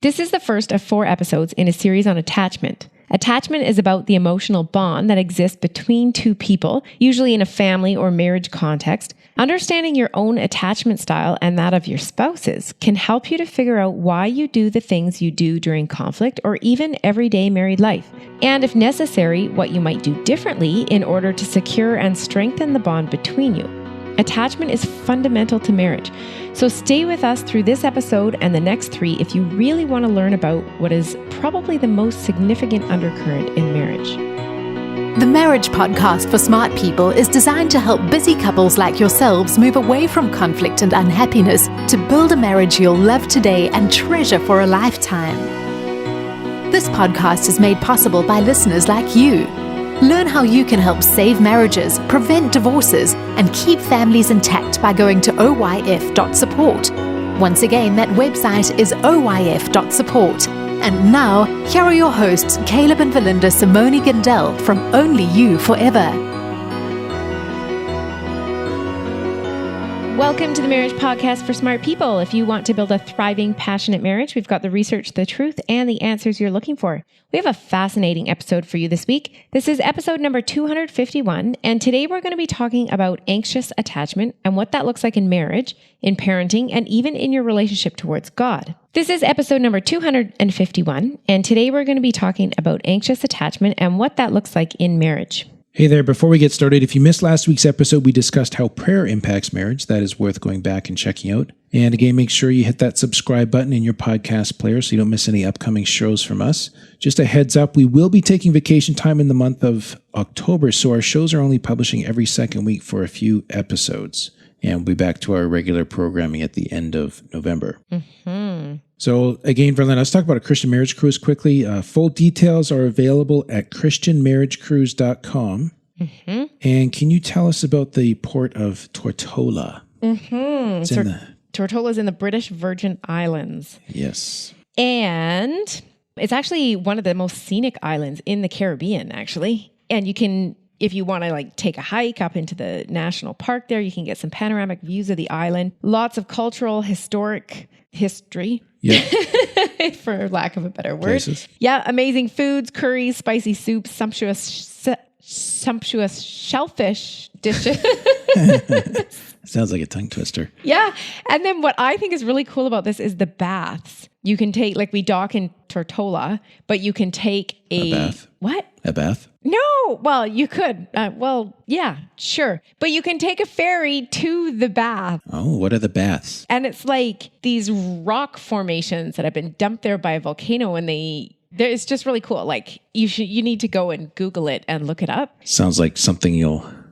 This is the first of 4 episodes in a series on attachment. Attachment is about the emotional bond that exists between two people, usually in a family or marriage context. Understanding your own attachment style and that of your spouse's can help you to figure out why you do the things you do during conflict or even everyday married life, and if necessary, what you might do differently in order to secure and strengthen the bond between you. Attachment is fundamental to marriage. So stay with us through this episode and the next 3 if you really want to learn about what is probably the most significant undercurrent in marriage. The Marriage Podcast for Smart People is designed to help busy couples like yourselves move away from conflict and unhappiness to build a marriage you'll love today and treasure for a lifetime. This podcast is made possible by listeners like you. Learn how you can help save marriages, prevent divorces, and keep families intact by going to oyf.support. Once again, that website is oyf.support. And now, here are your hosts, Caleb and Valinda Simone Gandel from Only You Forever. Welcome to the Marriage Podcast for Smart People. If you want to build a thriving, passionate marriage, we've got the research, the truth, and the answers you're looking for. We have a fascinating episode for you this week. This is episode number 251, and today we're going to be talking about anxious attachment and what that looks like in marriage, in parenting, and even in your relationship towards God. This is episode number 251, and today we're going to be talking about anxious attachment and what that looks like in marriage. Hey there, before we get started, if you missed last week's episode, we discussed how prayer impacts marriage. That is worth going back and checking out. And again, make sure you hit that subscribe button in your podcast player so you don't miss any upcoming shows from us. Just a heads up, we will be taking vacation time in the month of October, so our shows are only publishing every second week for a few episodes. And we'll be back to our regular programming at the end of November. So again, Verlin, let's talk about a Christian marriage cruise quickly. Full details are available at christianmarriagecruise.com. And can you tell us about the port of Tortola? Tortola is in the British Virgin Islands. Yes. And it's actually one of the most scenic islands in the Caribbean, actually. And you can, if you want to take a hike up into the national park there, you can get some panoramic views of the island. Lots of cultural, historic history. Yeah. For lack of a better word. Places. Yeah, amazing foods, curries, spicy soups, sumptuous shellfish dishes. Sounds like a tongue twister. Yeah. And then what I think is really cool about this is the baths. You can take, we dock in Tortola, but you can take a bath. What? A bath? No. Well, you could. Yeah, sure. But you can take a ferry to the bath. Oh, what are the baths? And it's like these rock formations that have been dumped there by a volcano, and it's just really cool. You need to go and Google it and look it up. Sounds like something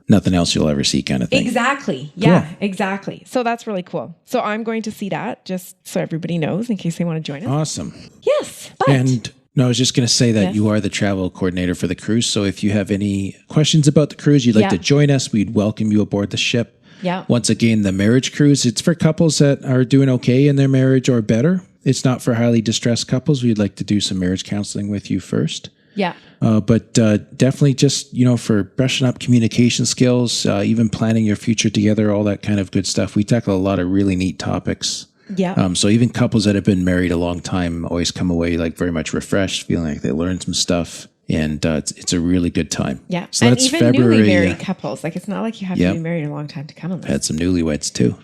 nothing else you'll ever see kind of thing. Exactly. Yeah, cool. Exactly. So that's really cool. So I'm going to see that just so everybody knows in case they want to join us. Awesome. Yes. But No, I was just going to say that you are the travel coordinator for the cruise. So if you have any questions about the cruise, you'd like to join us, we'd welcome you aboard the ship. Yeah. Once again, the marriage cruise, it's for couples that are doing okay in their marriage or better. It's not for highly distressed couples. We'd like to do some marriage counseling with you first. Yeah. But definitely just, for brushing up communication skills, even planning your future together, all that kind of good stuff. We tackle a lot of really neat topics. Yeah. So even couples that have been married a long time always come away very much refreshed, feeling like they learned some stuff. And it's a really good time. Yeah. So and that's even February, newly married couples. It's not like you have to be married a long time to come on this. Had some newlyweds too.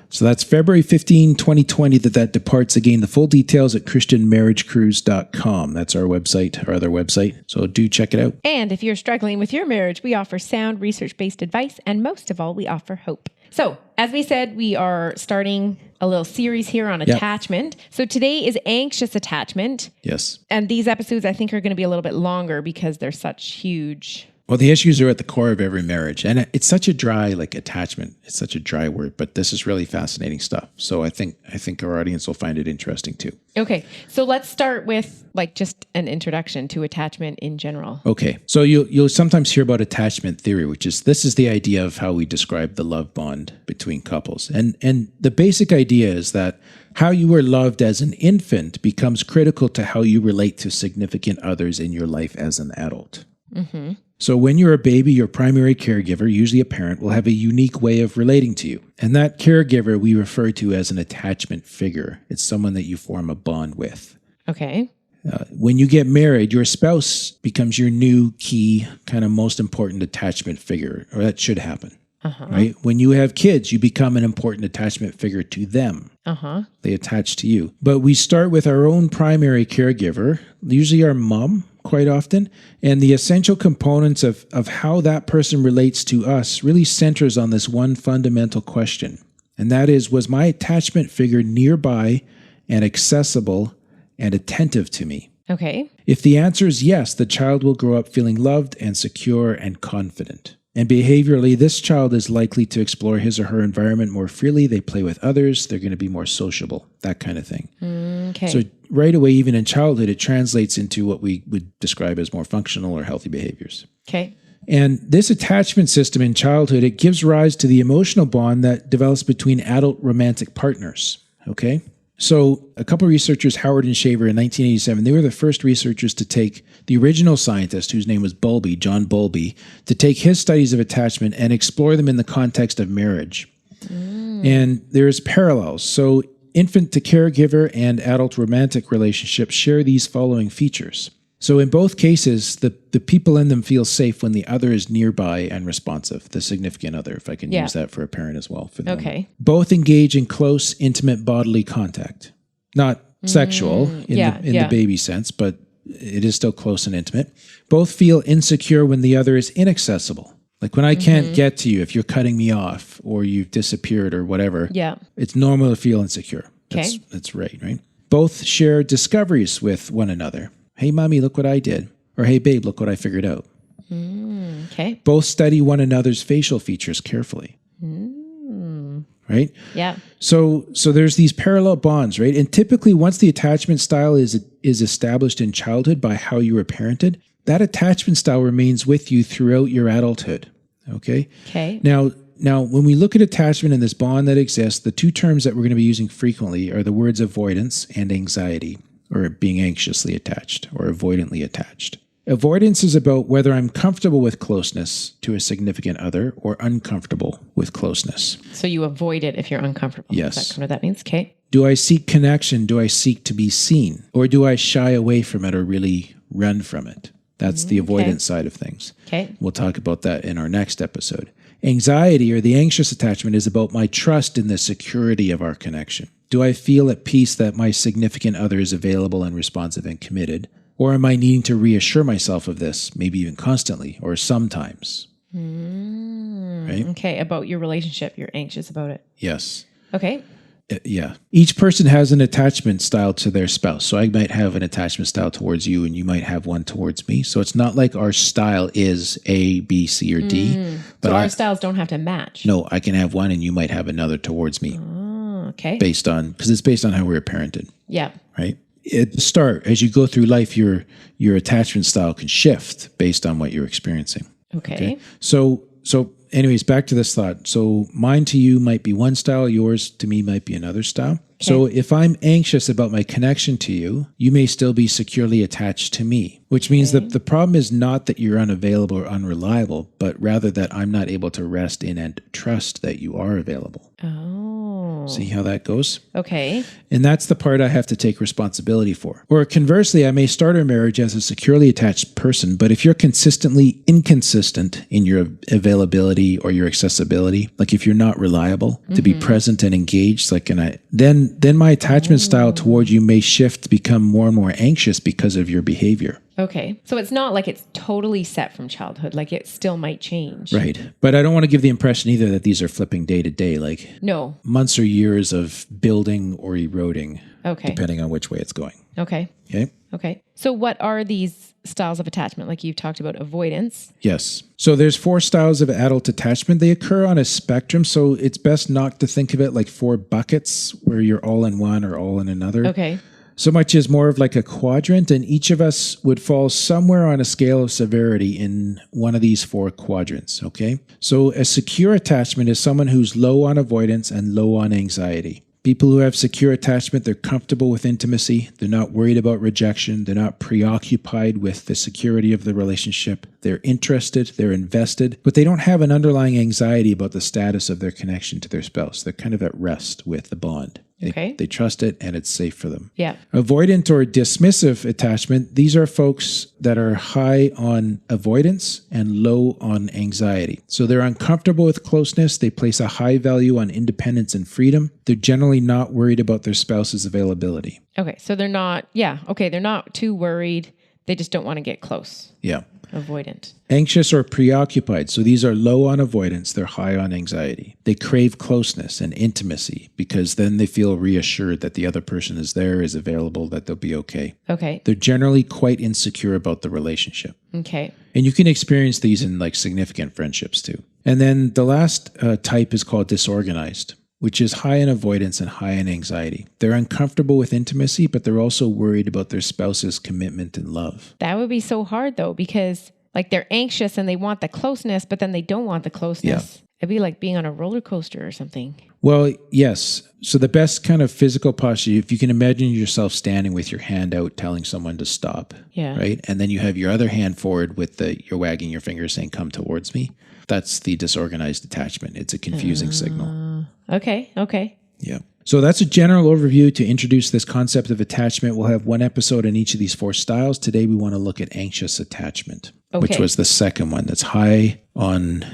So that's February 15, 2020 that departs. Again, the full details at christianmarriagecruise.com. That's our website, our other website. So do check it out. And if you're struggling with your marriage, we offer sound research-based advice. And most of all, we offer hope. So as we said, we are starting a little series here on attachment. So today is anxious attachment. Yes. And these episodes, I think, are going to be a little bit longer because they're such huge. Well, the issues are at the core of every marriage. And it's such a dry, attachment. It's such a dry word, but this is really fascinating stuff. So I think our audience will find it interesting too. Okay. So let's start with just an introduction to attachment in general. Okay. So you'll sometimes hear about attachment theory, this is the idea of how we describe the love bond between couples. And the basic idea is that how you were loved as an infant becomes critical to how you relate to significant others in your life as an adult. So when you're a baby, your primary caregiver, usually a parent, will have a unique way of relating to you. And that caregiver we refer to as an attachment figure. It's someone that you form a bond with. Okay. When you get married, your spouse becomes your new key, kind of most important attachment figure, or that should happen. Right? When you have kids, you become an important attachment figure to them. They attach to you. But we start with our own primary caregiver, usually our mom, quite often. And the essential components of how that person relates to us really centers on this one fundamental question. And that is, was my attachment figure nearby and accessible and attentive to me? Okay. If the answer is yes, the child will grow up feeling loved and secure and confident. And behaviorally, this child is likely to explore his or her environment more freely. They play with others. They're going to be more sociable, that kind of thing. Okay. So right away, even in childhood, it translates into what we would describe as more functional or healthy behaviors. Okay. And this attachment system in childhood, it gives rise to the emotional bond that develops between adult romantic partners. Okay? So a couple of researchers, Howard and Shaver, in 1987, they were the first researchers to take the original scientist, whose name was Bowlby, John Bowlby, to take his studies of attachment and explore them in the context of marriage. And there's parallels. So infant to caregiver and adult romantic relationships share these following features. So in both cases, the people in them feel safe when the other is nearby and responsive, the significant other, if I can use that for a parent as well. For them. Okay. Both engage in close, intimate bodily contact. Not sexual in the baby sense, but it is still close and intimate. Both feel insecure when the other is inaccessible. Like when I can't get to you, if you're cutting me off or you've disappeared or whatever, it's normal to feel insecure. That's right? Both share discoveries with one another. Hey, mommy, look what I did. Or hey, babe, look what I figured out. Okay. Both study one another's facial features carefully. Right? Yeah. So there's these parallel bonds, right? And typically once the attachment style is established in childhood by how you were parented, that attachment style remains with you throughout your adulthood. Okay? Okay. Now, when we look at attachment and this bond that exists, the two terms that we're going to be using frequently are the words avoidance and anxiety, or being anxiously attached or avoidantly attached. Avoidance is about whether I'm comfortable with closeness to a significant other or uncomfortable with closeness. So you avoid it if you're uncomfortable. Yes. Is that kind of what that means? Okay. Do I seek connection? Do I seek to be seen? Or do I shy away from it or really run from it? That's the avoidance side of things. Okay. We'll talk about that in our next episode. Anxiety, or the anxious attachment, is about my trust in the security of our connection. Do I feel at peace that my significant other is available and responsive and committed? Or am I needing to reassure myself of this, maybe even constantly or sometimes? Right? Okay. About your relationship, you're anxious about it. Yes. Okay. Yeah. Each person has an attachment style to their spouse. So I might have an attachment style towards you and you might have one towards me. So it's not like our style is A, B, C, or D. But so our styles don't have to match. No, I can have one and you might have another towards me. Okay. Because it's based on how we were parented. Yeah. Right? At the start, as you go through life, your attachment style can shift based on what you're experiencing. Okay. So anyways, back to this thought. So mine to you might be one style, yours to me might be another style. Okay. So if I'm anxious about my connection to you, you may still be securely attached to me, which means that the problem is not that you're unavailable or unreliable, but rather that I'm not able to rest in and trust that you are available. Oh. See how that goes? Okay. And that's the part I have to take responsibility for. Or conversely, I may start our marriage as a securely attached person, but if you're consistently inconsistent in your availability or your accessibility, like if you're not reliable to be present and engaged, then my attachment style toward you may shift to become more and more anxious because of your behavior. Okay. So it's not like it's totally set from childhood. Like it still might change. Right. But I don't want to give the impression either that these are flipping day to day, like months or years of building or eroding, depending on which way it's going. Okay. Okay. So what are these styles of attachment? Like you've talked about avoidance. Yes. So there's 4 styles of adult attachment. They occur on a spectrum. So it's best not to think of it like 4 buckets where you're all in one or all in another. Okay. So much is more of like a quadrant, and each of us would fall somewhere on a scale of severity in one of these 4 quadrants, okay? So a secure attachment is someone who's low on avoidance and low on anxiety. People who have secure attachment, they're comfortable with intimacy. They're not worried about rejection. They're not preoccupied with the security of the relationship. They're interested, they're invested, but they don't have an underlying anxiety about the status of their connection to their spouse. They're kind of at rest with the bond. They trust it and it's safe for them. Yeah. Avoidant or dismissive attachment, these are folks that are high on avoidance and low on anxiety. So they're uncomfortable with closeness. They place a high value on independence and freedom. They're generally not worried about their spouse's availability. Okay. So they're not, they're not too worried. They just don't want to get close. Yeah. Avoidant. Anxious or preoccupied. So these are low on avoidance. They're high on anxiety. They crave closeness and intimacy because then they feel reassured that the other person is there, is available, that they'll be okay. Okay. They're generally quite insecure about the relationship. Okay. And you can experience these in like significant friendships too. And then the last type is called disorganized, which is high in avoidance and high in anxiety. They're uncomfortable with intimacy, but they're also worried about their spouse's commitment and love. That would be so hard though, because like they're anxious and they want the closeness, but then they don't want the closeness. Yeah. It'd be like being on a roller coaster or something. Well, yes. So the best kind of physical posture, if you can imagine yourself standing with your hand out telling someone to stop, right? And then you have your other hand forward with you're wagging your finger saying, come towards me. That's the disorganized attachment. It's a confusing signal. Okay. Yeah. So that's a general overview to introduce this concept of attachment. We'll have one episode in each of these 4 styles. Today we want to look at anxious attachment, which was the second one. That's high on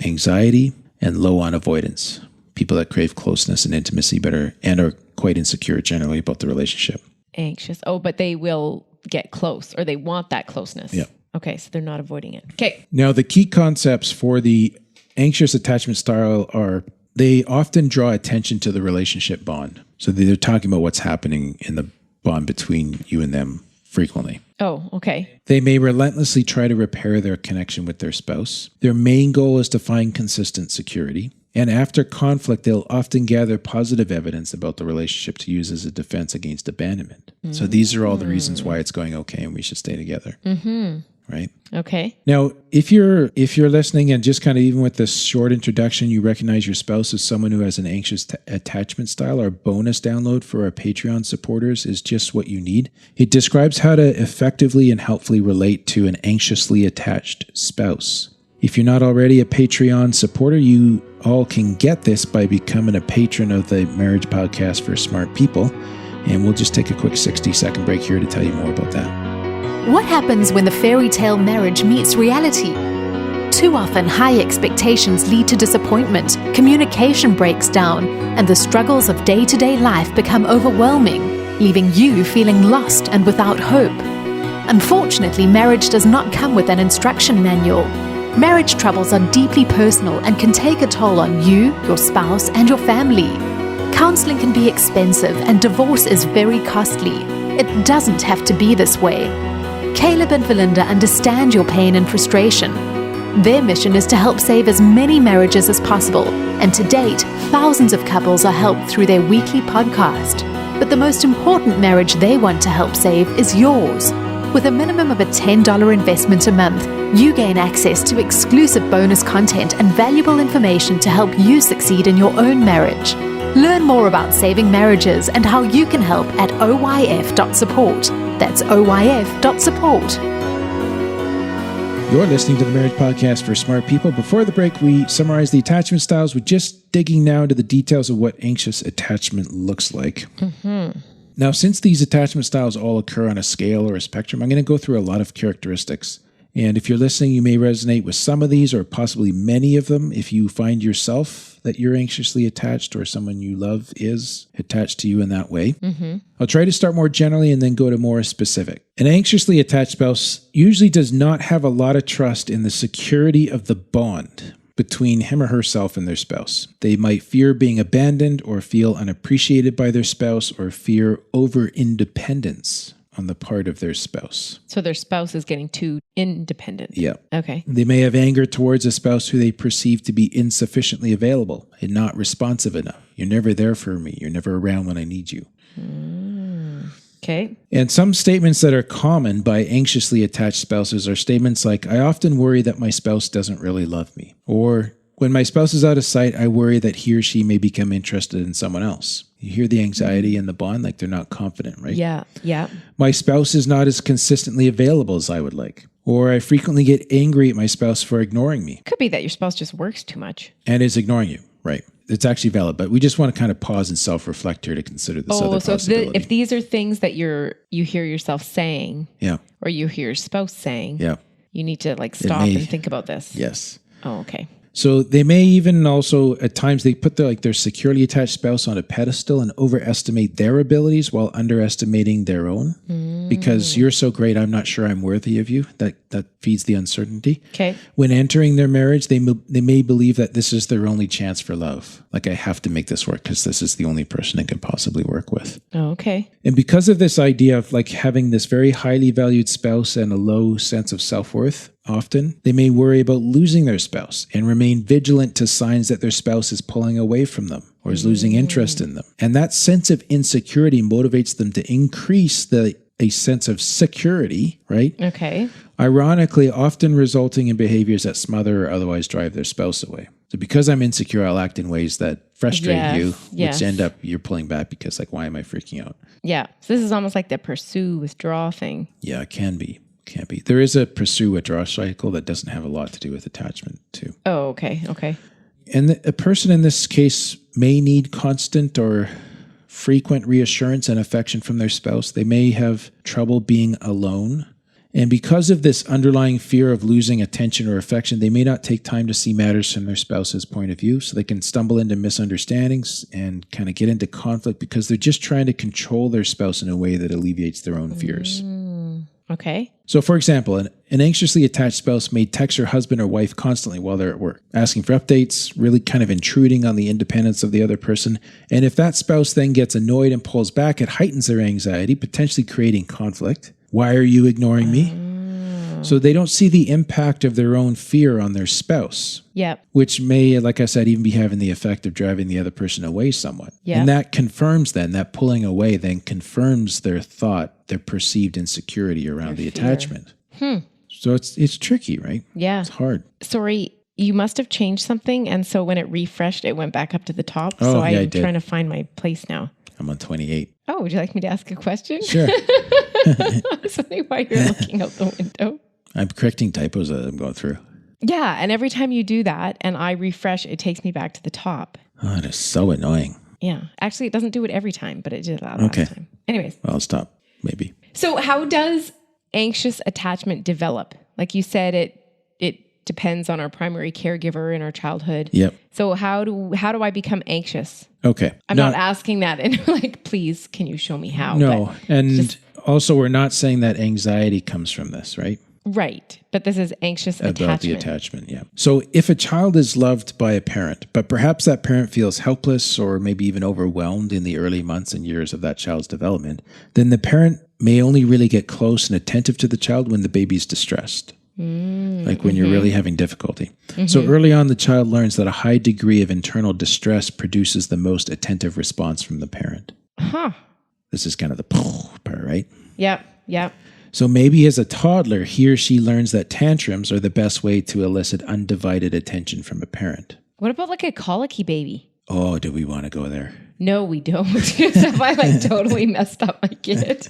anxiety and low on avoidance. People that crave closeness and intimacy and are quite insecure generally about the relationship. Anxious. Oh, but they will get close or they want that closeness. Yeah. Okay, so they're not avoiding it. Okay. Now, the key concepts for the anxious attachment style are they often draw attention to the relationship bond. So they're talking about what's happening in the bond between you and them frequently. Oh, okay. They may relentlessly try to repair their connection with their spouse. Their main goal is to find consistent security. And after conflict, they'll often gather positive evidence about the relationship to use as a defense against abandonment. Mm-hmm. So these are all the reasons why it's going okay and we should stay together. Mm-hmm. Right? Okay. Now, if you're listening and just kind of even with this short introduction, you recognize your spouse as someone who has an anxious attachment style, our bonus download for our Patreon supporters is just what you need. It describes how to effectively and helpfully relate to an anxiously attached spouse. If you're not already a Patreon supporter, you all can get this by becoming a patron of the Marriage Podcast for Smart People. And we'll just take a quick 60-second break here to tell you more about that. What happens when the fairy tale marriage meets reality? Too often, high expectations lead to disappointment, communication breaks down, and the struggles of day-to-day life become overwhelming, leaving you feeling lost and without hope. Unfortunately, marriage does not come with an instruction manual. Marriage troubles are deeply personal and can take a toll on you, your spouse, and your family. Counseling can be expensive and divorce is very costly. It doesn't have to be this way. Caleb and Valinda understand your pain and frustration. Their mission is to help save as many marriages as possible, and to date, thousands of couples are helped through their weekly podcast. But the most important marriage they want to help save is yours. With a minimum of a $10 investment a month, you gain access to exclusive bonus content and valuable information to help you succeed in your own marriage. Learn more about saving marriages and how you can help at oyf.support. That's oyf.support. You're listening to the Marriage Podcast for Smart People. Before the break, we summarized the attachment styles. We're just digging now into the details of what anxious attachment looks like. Mm-hmm. Now, since these attachment styles all occur on a scale or a spectrum, I'm going to go through a lot of characteristics. And if you're listening, you may resonate with some of these or possibly many of them. If you find yourself that you're anxiously attached or someone you love is attached to you in that way. Mm-hmm. I'll try to start more generally and then go to more specific. An anxiously attached spouse usually does not have a lot of trust in the security of the bond between him or herself and their spouse. They might fear being abandoned or feel unappreciated by their spouse or fear over-independence on the part of their spouse. So their spouse is getting too independent. Yeah. Okay. They may have anger towards a spouse who they perceive to be insufficiently available and not responsive enough. You're never there for me. You're never around when I need you. Okay. And some statements that are common by anxiously attached spouses are statements like, I often worry that my spouse doesn't really love me. Or, when my spouse is out of sight, I worry that he or she may become interested in someone else. You hear the anxiety in the bond, like they're not confident, right? Yeah. Yeah. My spouse is not as consistently available as I would like. Or I frequently get angry at my spouse for ignoring me. Could be that your spouse just works too much. And is ignoring you, right? It's actually valid, but we just want to kind of pause and self-reflect here to consider this other possibility. If these are things that you hear yourself saying, yeah, or you hear your spouse saying, yeah, you need to like stop and think about this. Yes. Oh, okay. So they may even also, at times, they put their securely attached spouse on a pedestal and overestimate their abilities while underestimating their own. Because you're so great, I'm not sure I'm worthy of you. That feeds the uncertainty. Okay. When entering their marriage, they may believe that this is their only chance for love. Like, I have to make this work because this is the only person I can possibly work with. Oh, okay. And because of this idea of like having this very highly valued spouse and a low sense of self-worth, often they may worry about losing their spouse and remain vigilant to signs that their spouse is pulling away from them or is losing interest in them. And that sense of insecurity motivates them to increase a sense of security, right? Okay. Ironically, often resulting in behaviors that smother or otherwise drive their spouse away. So because I'm insecure, I'll act in ways that frustrate you, which end up you're pulling back because like, why am I freaking out? Yeah. So this is almost like the pursue, withdraw thing. Yeah, it can be. Can't be. There is a pursue withdraw cycle that doesn't have a lot to do with attachment too. Oh, okay. Okay. And a person in this case may need constant or frequent reassurance and affection from their spouse. They may have trouble being alone. And because of this underlying fear of losing attention or affection, they may not take time to see matters from their spouse's point of view. So they can stumble into misunderstandings and kind of get into conflict because they're just trying to control their spouse in a way that alleviates their own fears. Okay. So, for example, an anxiously attached spouse may text her husband or wife constantly while they're at work, asking for updates, really kind of intruding on the independence of the other person. And if that spouse then gets annoyed and pulls back, it heightens their anxiety, potentially creating conflict. Why are you ignoring me? So they don't see the impact of their own fear on their spouse. Yep. Which may, like I said, even be having the effect of driving the other person away somewhat. Yep. And that confirms then, that pulling away then confirms their thought, their perceived insecurity around the attachment. So it's tricky, right? Yeah. It's hard. Sorry, you must have changed something. And so when it refreshed, it went back up to the top. Oh, so yeah, I'm trying to find my place now. I'm on 28. Oh, would you like me to ask a question? Sure. I was wondering why you're looking out the window. I'm correcting typos that I'm going through. Yeah. And every time you do that and I refresh, it takes me back to the top. Oh, it is so annoying. Yeah. Actually, it doesn't do it every time, but it did that last time. Anyways. Well, I'll stop, maybe. So how does anxious attachment develop? Like you said, it depends on our primary caregiver in our childhood. Yep. So how do I become anxious? Okay. I'm not asking that and like, please, can you show me how? No. And also, we're not saying that anxiety comes from this, right? Right. But this is anxious attachment. About the attachment, yeah. So if a child is loved by a parent, but perhaps that parent feels helpless or maybe even overwhelmed in the early months and years of that child's development, then the parent may only really get close and attentive to the child when the baby's distressed. Like when you're really having difficulty. So early on, the child learns that a high degree of internal distress produces the most attentive response from the parent. Huh. This is kind of the part, right? Yep. So maybe as a toddler, he or she learns that tantrums are the best way to elicit undivided attention from a parent. What about like a colicky baby? Oh, do we want to go there? No, we don't. Have I like totally messed up my kid?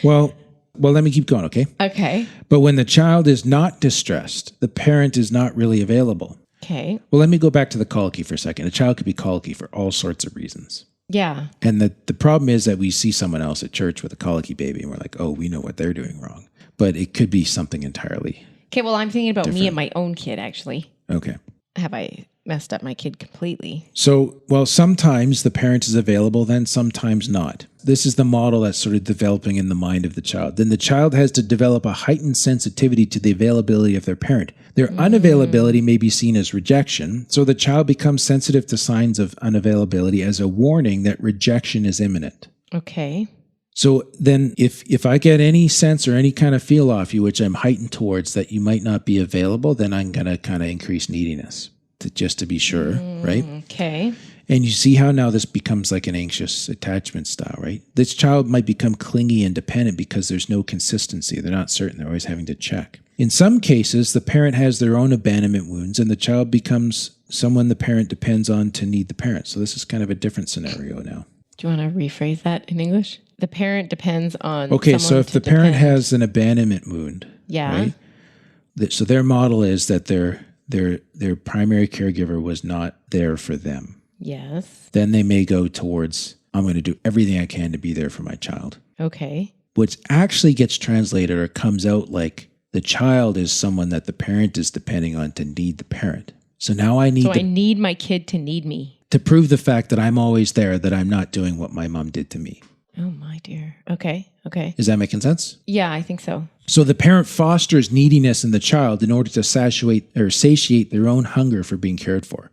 Well, let me keep going, okay? Okay. But when the child is not distressed, the parent is not really available. Okay. Well, let me go back to the colicky for a second. A child could be colicky for all sorts of reasons. Yeah. And the problem is that we see someone else at church with a colicky baby and we're like, oh, we know what they're doing wrong. But it could be something entirely Okay, well, I'm thinking about different. me and my own kid, actually. Okay. Have I messed up my kid completely? So, well, sometimes the parent is available, then sometimes not. This is the model that's sort of developing in the mind of the child. Then the child has to develop a heightened sensitivity to the availability of their parent. Their unavailability may be seen as rejection, so the child becomes sensitive to signs of unavailability as a warning that rejection is imminent. Okay. So then if I get any sense or any kind of feel off you, which I'm heightened towards, that you might not be available, then I'm going to kind of increase neediness just to be sure, right? Okay. And you see how now this becomes like an anxious attachment style, right? This child might become clingy and dependent because there's no consistency. They're not certain. They're always having to check. In some cases, the parent has their own abandonment wounds and the child becomes someone the parent depends on to need the parent. So this is kind of a different scenario now. Do you want to rephrase that in English? The parent depends on Okay, so someone if to the parent depend. has an abandonment wound, Yeah. right? So their model is that their primary caregiver was not there for them. Yes. Then they may go towards, I'm going to do everything I can to be there for my child. Okay. What actually gets translated or comes out like the child is someone that the parent is depending on to need the parent. So now I need I need my kid to need me. to prove the fact that I'm always there, that I'm not doing what my mom did to me. Oh my dear. Okay. Okay. Is that making sense? Yeah, I think so. So the parent fosters neediness in the child in order to satiate their own hunger for being cared for.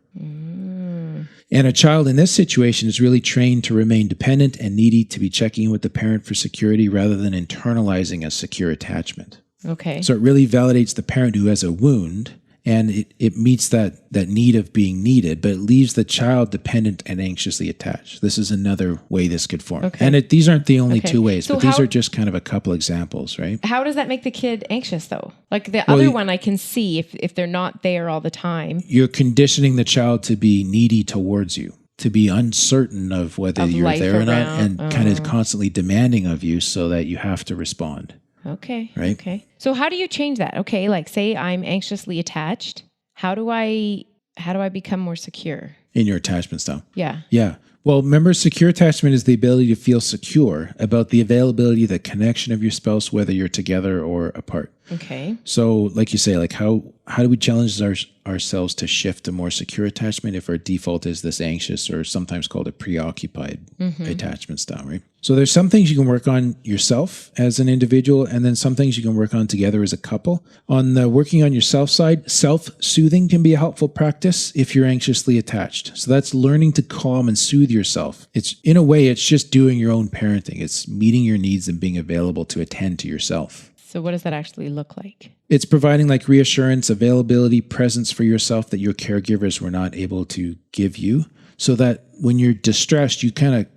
And a child in this situation is really trained to remain dependent and needy, to be checking in with the parent for security rather than internalizing a secure attachment. Okay. So it really validates the parent who has a wound, and it meets that need of being needed, but it leaves the child dependent and anxiously attached. This is another way this could form. Okay. And these aren't the only Okay. two ways, So but these how- are just kind of a couple examples, right? How does that make the kid anxious though? Like the other one I can see if they're not there all the time. You're conditioning the child to be needy towards you, to be uncertain of whether you're life there or not, around. and kind of constantly demanding of you so that you have to respond. Okay. Right. Okay. So how do you change that? Okay, like say I'm anxiously attached. How do I become more secure? In your attachment style. Yeah. Yeah. Well, remember, secure attachment is the ability to feel secure about the availability, the connection of your spouse, whether you're together or apart. Okay. So, like you say, like how do we challenge ourselves to shift to more secure attachment if our default is this anxious, or sometimes called a preoccupied attachment style, right? So there's some things you can work on yourself as an individual, and then some things you can work on together as a couple. On the working on yourself side, self-soothing can be a helpful practice if you're anxiously attached. So that's learning to calm and soothe yourself. It's, in a way, it's just doing your own parenting. It's meeting your needs and being available to attend to yourself. So what does that actually look like? It's providing like reassurance, availability, presence for yourself that your caregivers were not able to give you, so that when you're distressed, you kind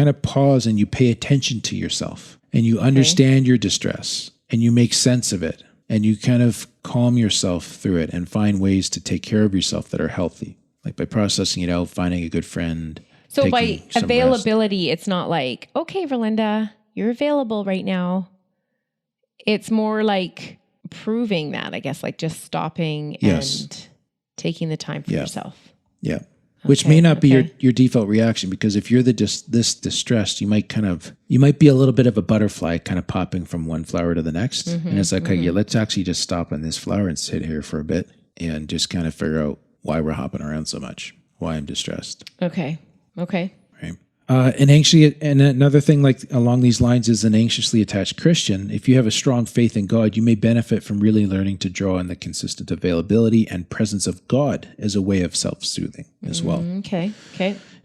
of pause and you pay attention to yourself, and you understand your distress, and you make sense of it, and you kind of calm yourself through it and find ways to take care of yourself that are healthy, like by processing it out, finding a good friend. So by taking some availability, it's not like, okay, Verlinda, you're available right now. It's more like proving that, I guess, like just stopping and taking the time for yourself. Yeah. Which may not be your default reaction, because if you're this distressed, you might be a little bit of a butterfly kind of popping from one flower to the next. And it's like, okay, yeah, let's actually just stop on this flower and sit here for a bit and just kind of figure out why we're hopping around so much, why I'm distressed. Okay. Right. And another thing like along these lines is an anxiously attached Christian. If you have a strong faith in God, you may benefit from really learning to draw on the consistent availability and presence of God as a way of self-soothing as well. Okay.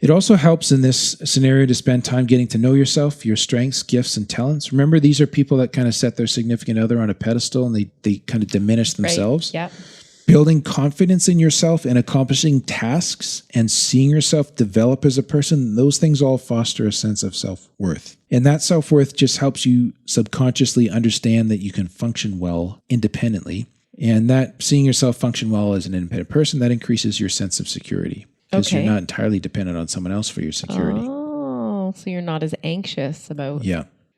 It also helps in this scenario to spend time getting to know yourself, your strengths, gifts, and talents. Remember, these are people that kind of set their significant other on a pedestal and they kind of diminish themselves. Right. Yeah. Building confidence in yourself and accomplishing tasks and seeing yourself develop as a person, those things all foster a sense of self-worth. And that self-worth just helps you subconsciously understand that you can function well independently. And that seeing yourself function well as an independent person, that increases your sense of security. Because you're not entirely dependent on someone else for your security. Oh, so you're not as anxious about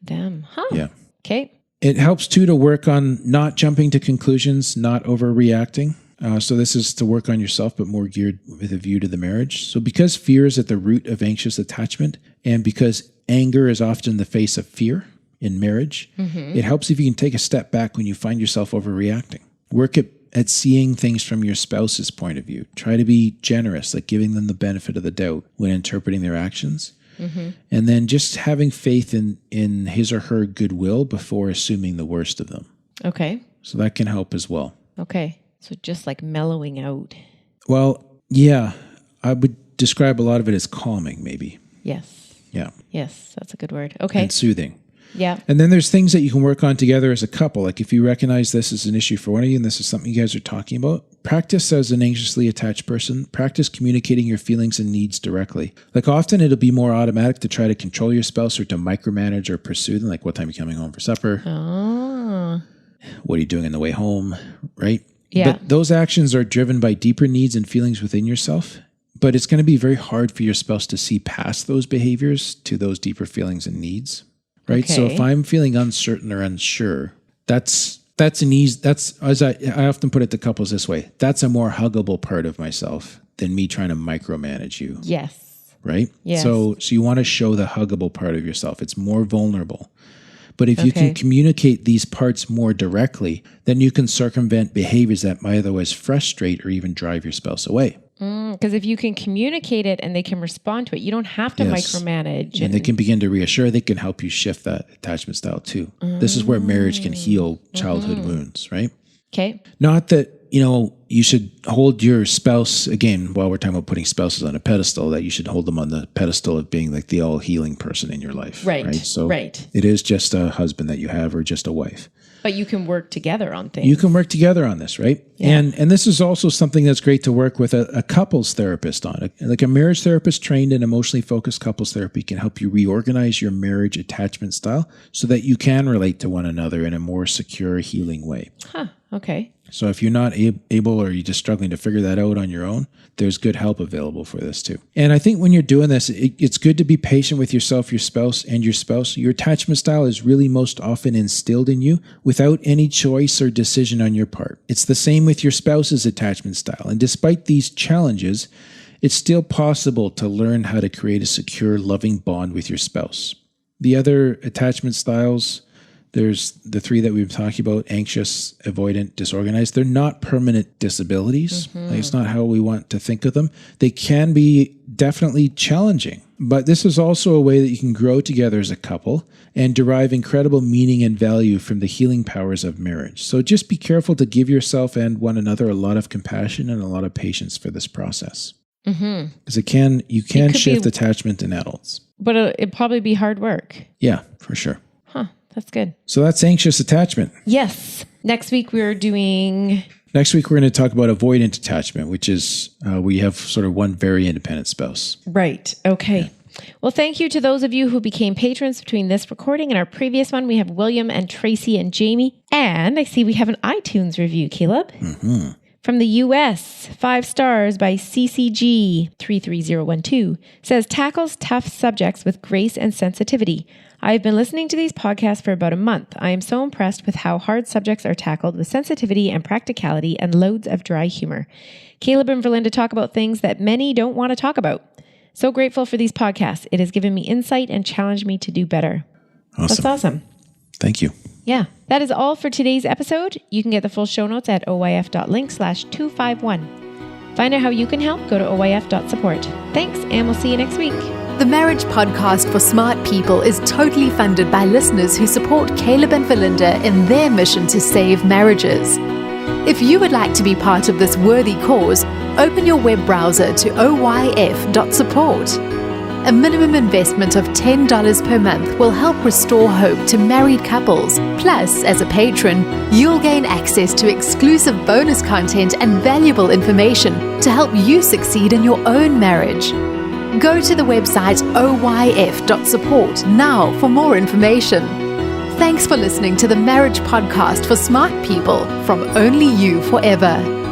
them. Huh. Yeah. Okay. It helps, too, to work on not jumping to conclusions, not overreacting. So this is to work on yourself, but more geared with a view to the marriage. So because fear is at the root of anxious attachment, and because anger is often the face of fear in marriage, it helps if you can take a step back when you find yourself overreacting. Work at seeing things from your spouse's point of view. Try to be generous, like giving them the benefit of the doubt when interpreting their actions. And then just having faith in his or her goodwill before assuming the worst of them. Okay. So that can help as well. Okay. So just like mellowing out. Well, yeah, I would describe a lot of it as calming, maybe. Yes. Yeah. Yes, that's a good word. Okay. And soothing. Yeah. And then there's things that you can work on together as a couple. Like if you recognize this is an issue for one of you and this is something you guys are talking about, practice as an anxiously attached person, practice communicating your feelings and needs directly. Like often it'll be more automatic to try to control your spouse or to micromanage or pursue them. Like what time are you coming home for supper? Oh. What are you doing on the way home? Right? Yeah. But those actions are driven by deeper needs and feelings within yourself. but it's going to be very hard for your spouse to see past those behaviors to those deeper feelings and needs, right? Okay. So if I'm feeling uncertain or unsure, that's as I often put it to couples this way, that's a more huggable part of myself than me trying to micromanage you. Yes. Right? Yes. So you want to show the huggable part of yourself. It's more vulnerable. But if you can communicate these parts more directly, then you can circumvent behaviors that might otherwise frustrate or even drive your spouse away. Because if you can communicate it and they can respond to it, you don't have to micromanage. And they can begin to reassure. They can help you shift that attachment style too. This is where marriage can heal childhood wounds, right? Okay. Not that, you should hold your spouse, again, while we're talking about putting spouses on a pedestal, that you should hold them on the pedestal of being like the all healing person in your life. Right. So right. It is just a husband that you have or just a wife. But you can work together on things. You can work together on this, right? Yeah. And this is also something that's great to work with a couples therapist on. Like a marriage therapist trained in emotionally focused couples therapy can help you reorganize your marriage attachment style so that you can relate to one another in a more secure, healing way. Huh. Okay. So if you're not able or you're just struggling to figure that out on your own, there's good help available for this too. And I think when you're doing this, it's good to be patient with yourself, your spouse, and your spouse. Your attachment style is really most often instilled in you without any choice or decision on your part. It's the same with your spouse's attachment style. And despite these challenges, it's still possible to learn how to create a secure, loving bond with your spouse. The other attachment styles, there's the three that we've been talking about: anxious, avoidant, disorganized. They're not permanent disabilities. Like, it's not how we want to think of them. They can be definitely challenging, but this is also a way that you can grow together as a couple and derive incredible meaning and value from the healing powers of marriage. So just be careful to give yourself and one another a lot of compassion and a lot of patience for this process. Because you can shift attachment in adults. But it'd probably be hard work. Yeah, for sure. That's good. So that's anxious attachment. Yes. Next week we're going to talk about avoidant attachment, which is we have sort of one very independent spouse. Right. Okay. Yeah. Well, thank you to those of you who became patrons between this recording and our previous one. We have William and Tracy and Jamie. And I see we have an iTunes review, Caleb. From the US, 5 stars by CCG33012, says, tackles tough subjects with grace and sensitivity. I've been listening to these podcasts for about a month. I am so impressed with how hard subjects are tackled with sensitivity and practicality and loads of dry humor. Caleb and Verlinda talk about things that many don't want to talk about. So grateful for these podcasts. It has given me insight and challenged me to do better. Awesome. That's awesome. Thank you. Yeah. That is all for today's episode. You can get the full show notes at oyf.link/251. Find out how you can help. Go to oyf.support. Thanks, and we'll see you next week. The Marriage Podcast for Smart People is totally funded by listeners who support Caleb and Verlinda in their mission to save marriages. If you would like to be part of this worthy cause, open your web browser to oyf.support. A minimum investment of $10 per month will help restore hope to married couples. Plus, as a patron, you'll gain access to exclusive bonus content and valuable information to help you succeed in your own marriage. Go to the website oyf.support now for more information. Thanks for listening to the Marriage Podcast for Smart People from Only You Forever.